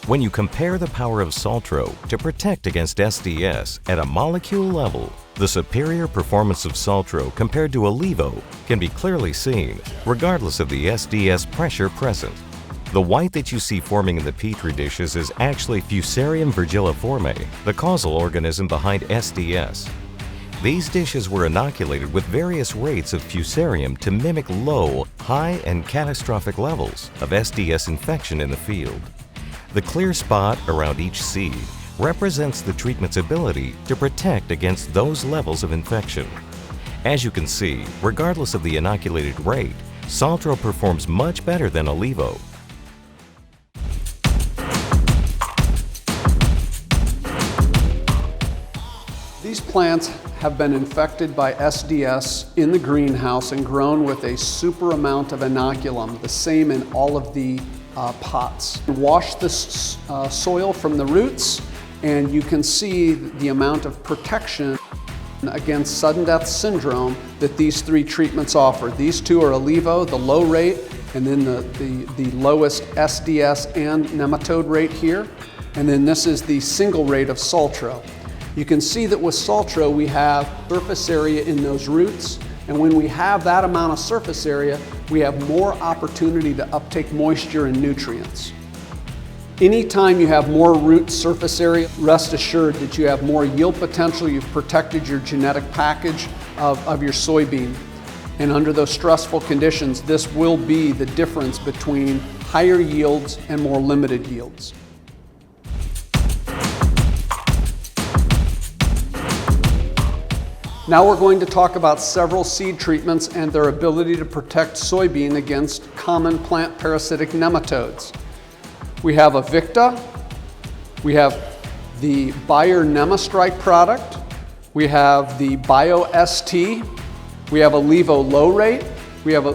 When you compare the power of Saltro to protect against SDS at a molecule level, the superior performance of Saltro compared to Olivo can be clearly seen, regardless of the SDS pressure present. The white that you see forming in the Petri dishes is actually Fusarium virgiliforme, the causal organism behind SDS. These dishes were inoculated with various rates of Fusarium to mimic low, high, and catastrophic levels of SDS infection in the field. The clear spot around each seed represents the treatment's ability to protect against those levels of infection. As you can see, regardless of the inoculated rate, Saltro performs much better than Olivo. These plants have been infected by SDS in the greenhouse and grown with a super amount of inoculum, the same in all of the pots. Wash this soil from the roots, and you can see the amount of protection against sudden death syndrome that these three treatments offer. These two are Olivo, the low rate, and then the lowest SDS and nematode rate here. And then this is the single rate of Saltro. You can see that with Saltro we have surface area in those roots, and when we have that amount of surface area, we have more opportunity to uptake moisture and nutrients. Anytime you have more root surface area, rest assured that you have more yield potential. You've protected your genetic package of your soybean. And under those stressful conditions, this will be the difference between higher yields and more limited yields. Now we're going to talk about several seed treatments and their ability to protect soybean against common plant parasitic nematodes. We have Avicta, we have the Bayer Nemastrike product, we have the Bio-ST, we have Olivo low rate, we have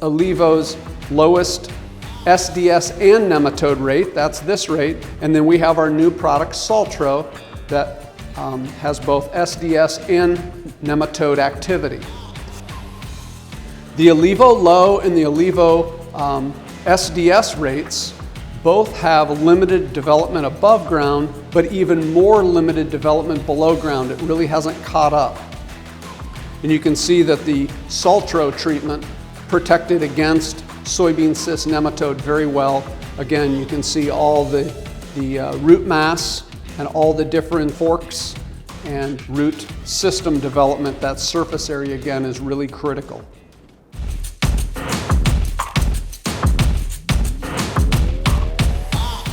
Olivo's lowest SDS and nematode rate, that's this rate, and then we have our new product Saltro that has both SDS and nematode activity. The Olivo low and the Olivo SDS rates both have limited development above ground, but even more limited development below ground. It really hasn't caught up. And you can see that the Saltro treatment protected against soybean cyst nematode very well. Again, you can see all the root mass and all the different forks and root system development. That surface area again is really critical.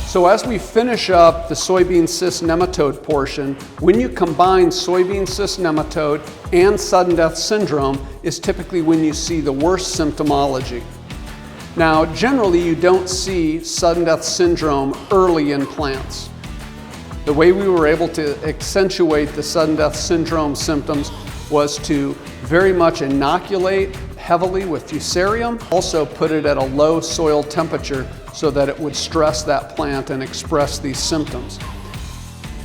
So as we finish up the soybean cyst nematode portion, when you combine soybean cyst nematode and sudden death syndrome is typically when you see the worst symptomology. Now generally you don't see sudden death syndrome early in plants. The way we were able to accentuate the sudden death syndrome symptoms was to very much inoculate heavily with Fusarium, also put it at a low soil temperature so that it would stress that plant and express these symptoms.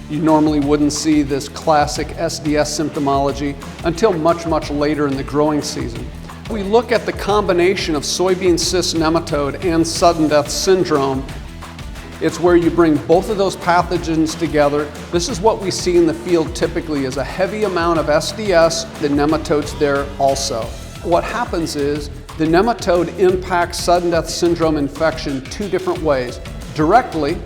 You normally wouldn't see this classic SDS symptomology until much, much later in the growing season. We look at the combination of soybean cyst nematode and sudden death syndrome. It's where you bring both of those pathogens together. This is what we see in the field typically is a heavy amount of SDS, the nematodes there also. What happens is the nematode impacts sudden death syndrome infection two different ways. Directly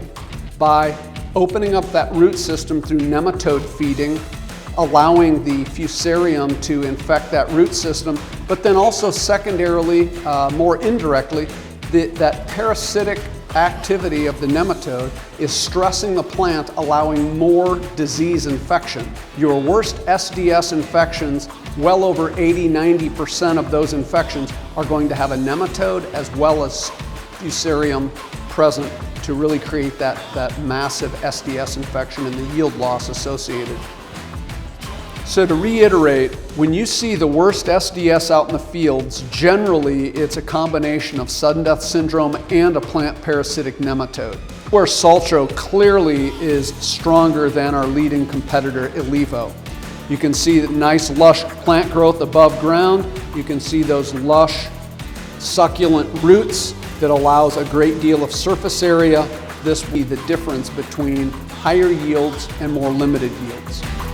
by opening up that root system through nematode feeding, allowing the Fusarium to infect that root system, but then also secondarily, more indirectly, that parasitic activity of the nematode is stressing the plant, allowing more disease infection. Your worst SDS infections, well over 80–90% of those infections are going to have a nematode as well as Fusarium present to really create that massive SDS infection and the yield loss associated. So to reiterate, when you see the worst SDS out in the fields, generally it's a combination of sudden death syndrome and a plant parasitic nematode, where Saltro clearly is stronger than our leading competitor, Olivo. You can see that nice lush plant growth above ground. You can see those lush succulent roots that allows a great deal of surface area. this will be the difference between higher yields and more limited yields.